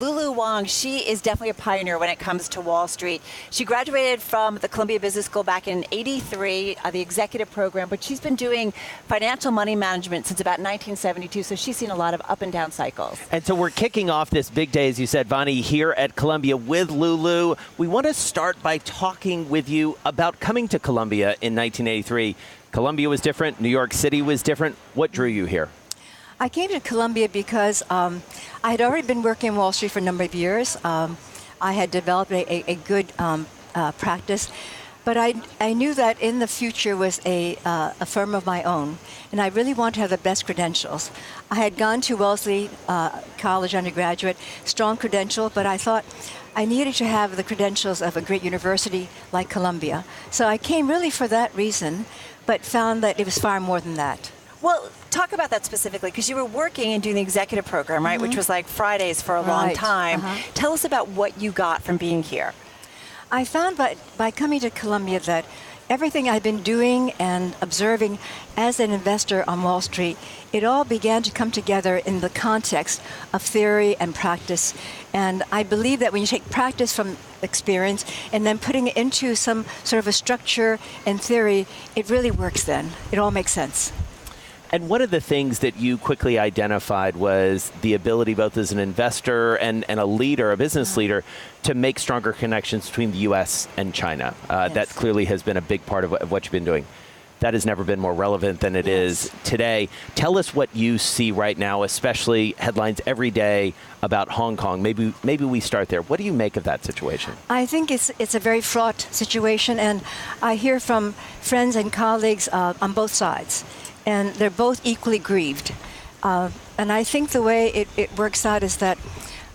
Lulu Wang, she is definitely a pioneer when it comes to Wall Street. She graduated from the Columbia Business School back in '83, the executive program, but she's been doing financial money management since about 1972, so she's seen a lot of up and down cycles. And so we're kicking off this big day, as you said, Vani, here at Columbia with Lulu. We want to start by talking with you about coming to Columbia in 1983. Columbia was different. New York City was different. What drew you here? I came to Columbia because I had already been working in Wall Street for a number of years. I had developed a good practice, but I knew that in the future was a firm of my own, and I really wanted to have the best credentials. I had gone to Wellesley College undergraduate, strong credential, but I thought I needed to have the credentials of a great university like Columbia. So I came really for that reason, but found that it was far more than that. Well, talk about that specifically, because you were working and doing the executive program, right, which was like Fridays for a long time. Tell us about what you got from being here. I found by coming to Columbia that everything I've been doing and observing as an investor on Wall Street, it all began to come together in the context of theory and practice. And I believe that when you take practice from experience and then putting it into some sort of a structure and theory, it really works then. It all makes sense. And one of the things that you quickly identified was the ability, both as an investor and a leader, a business leader, to make stronger connections between the U.S. and China. Yes. That clearly has been a big part of what you've been doing. That has never been more relevant than it is today. Tell us what you see right now, especially headlines every day about Hong Kong. Maybe we start there. What do you make of that situation? I think it's a very fraught situation, and I hear from friends and colleagues on both sides. And they're both equally grieved. And I think the way it works out is that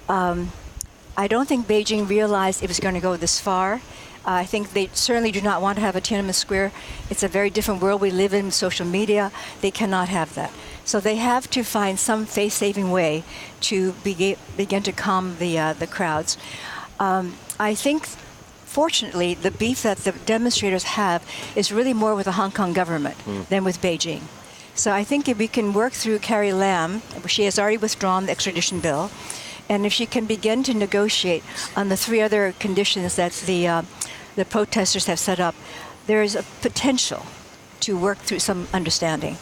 I don't think Beijing realized it was going to go this far. I think they certainly do not want to have a Tiananmen Square. It's a very different world we live in, social media. They cannot have that. So they have to find some face-saving way to begin to calm the crowds. I think, fortunately, the beef that the demonstrators have is really more with the Hong Kong government than with Beijing. So I think if we can work through Carrie Lam, she has already withdrawn the extradition bill, and if she can begin to negotiate on the three other conditions that the protesters have set up, there is a potential to work through some understanding.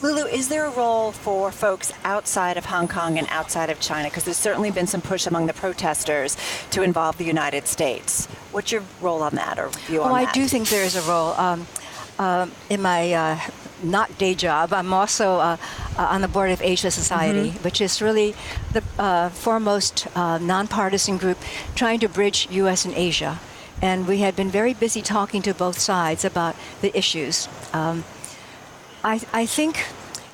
Lulu, is there a role for folks outside of Hong Kong and outside of China? Because there's certainly been some push among the protesters to involve the United States. What's your role on that, or view on that? I do think there is a role. In my not day job, I'm also on the board of Asia Society, which is really the foremost nonpartisan group trying to bridge U.S. and Asia. And we had been very busy talking to both sides about the issues. I think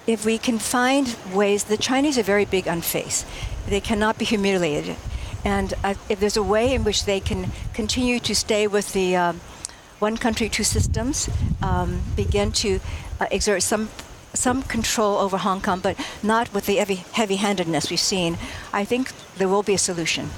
if we can find ways, the Chinese are very big on face. They cannot be humiliated. And if there's a way in which they can continue to stay with the one country, two systems, begin to exert some control over Hong Kong, but not with the heavy-handedness we've seen, I think there will be a solution.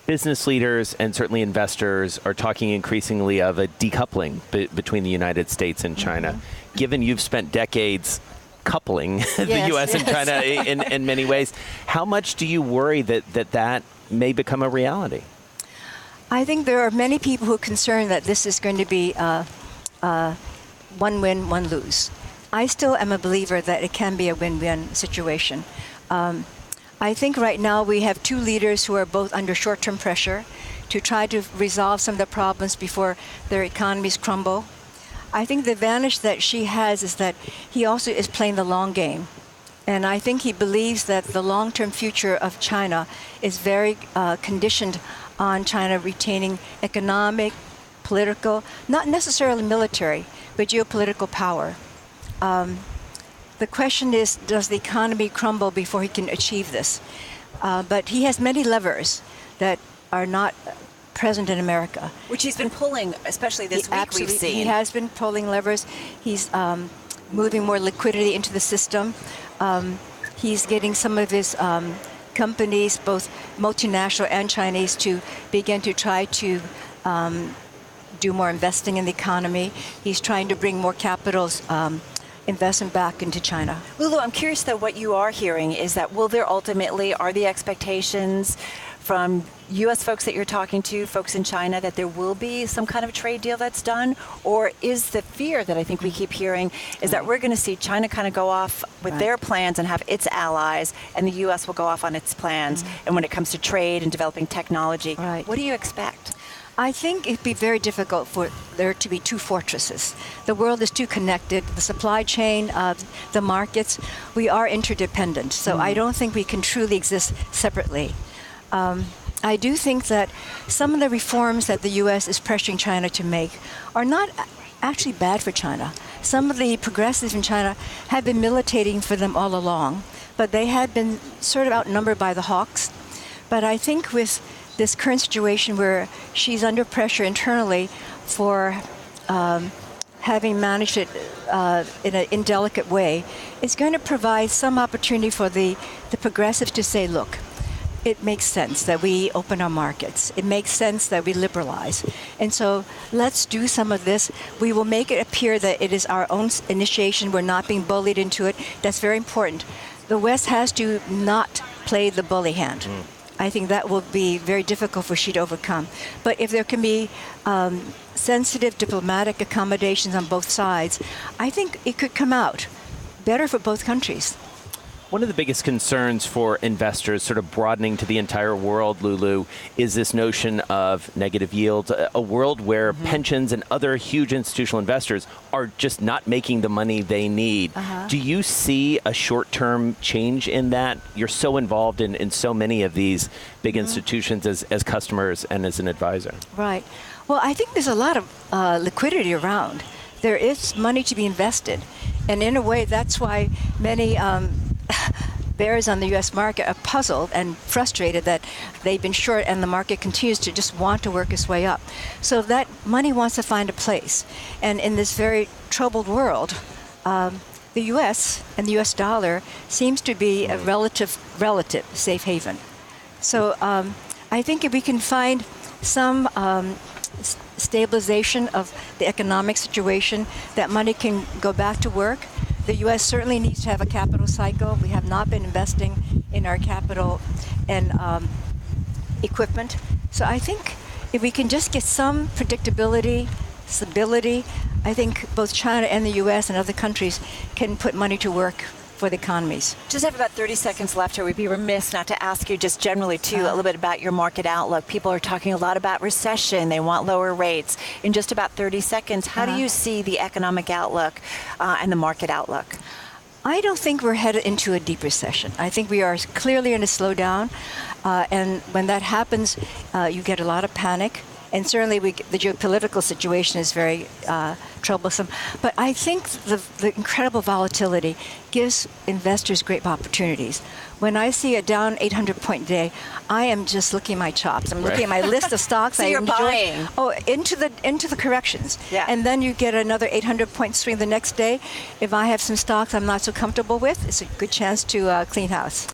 Business leaders and certainly investors are talking increasingly of a decoupling between the United States and China. Given you've spent decades coupling the U.S. and China in many ways, how much do you worry that may become a reality? I think there are many people who are concerned that this is going to be one win, one lose. I still am a believer that it can be a win-win situation. I think right now we have two leaders who are both under short-term pressure to try to resolve some of the problems before their economies crumble. I think the advantage that Xi has is that he also is playing the long game. And I think he believes that the long-term future of China is very conditioned on China retaining economic, political, not necessarily military, but geopolitical power. The question is, does the economy crumble before he can achieve this? But he has many levers that are not present in America. Which he's been pulling, especially this week we've seen. He has been pulling levers. He's moving more liquidity into the system. He's getting some of his companies, both multinational and Chinese, to begin to try to do more investing in the economy. He's trying to bring more capitals investment back into China. Lulu, I'm curious though, what you are hearing is that are the expectations from U.S. folks that you're talking to, folks in China, that there will be some kind of trade deal that's done? Or is the fear that I think we keep hearing is that we're going to see China kind of go off with their plans and have its allies, and the U.S. will go off on its plans, and when it comes to trade and developing technology, what do you expect? I think it'd be very difficult for there to be two fortresses. The world is too connected. The supply chain, the markets, we are interdependent. So I don't think we can truly exist separately. I do think that some of the reforms that the U.S. is pressuring China to make are not actually bad for China. Some of the progressives in China have been militating for them all along, but they had been sort of outnumbered by the hawks. But I think with this current situation where she's under pressure internally for having managed it in an indelicate way, it's going to provide some opportunity for the progressives to say, look, it makes sense that we open our markets. It makes sense that we liberalize. And so let's do some of this. We will make it appear that it is our own initiation. We're not being bullied into it. That's very important. The West has to not play the bully hand. I think that will be very difficult for Xi to overcome. But if there can be sensitive diplomatic accommodations on both sides, I think it could come out better for both countries. One of the biggest concerns for investors, sort of broadening to the entire world, Lulu, is this notion of negative yields, a world where pensions and other huge institutional investors are just not making the money they need. Do you see a short-term change in that? You're so involved in so many of these big institutions as customers and as an advisor. Right. Well, I think there's a lot of liquidity around. There is money to be invested. And in a way, that's why many bears on the U.S. market are puzzled and frustrated that they've been short and the market continues to just want to work its way up. So that money wants to find a place. And in this very troubled world, the U.S. and the U.S. dollar seems to be a relative safe haven. So I think if we can find some stabilization of the economic situation, that money can go back to work. The U.S. certainly needs to have a capital cycle. We have not been investing in our capital and equipment. So I think if we can just get some predictability, stability, I think both China and the U.S. and other countries can put money to work for the economies. Just have about 30 seconds left here. We'd be remiss not to ask you just generally, too, a little bit about your market outlook. People are talking a lot about recession. They want lower rates. In just about 30 seconds, how do you see the economic outlook and the market outlook? I don't think we're headed into a deep recession. I think we are clearly in a slowdown. And when that happens, you get a lot of panic. And certainly the geopolitical situation is very troublesome. But I think the incredible volatility gives investors great opportunities. When I see a down 800-point day, I am just licking my chops. I'm looking at my list of stocks so I you're enjoy. Buying. Oh, into the corrections. Yeah. And then you get another 800-point swing the next day. If I have some stocks I'm not so comfortable with, it's a good chance to clean house.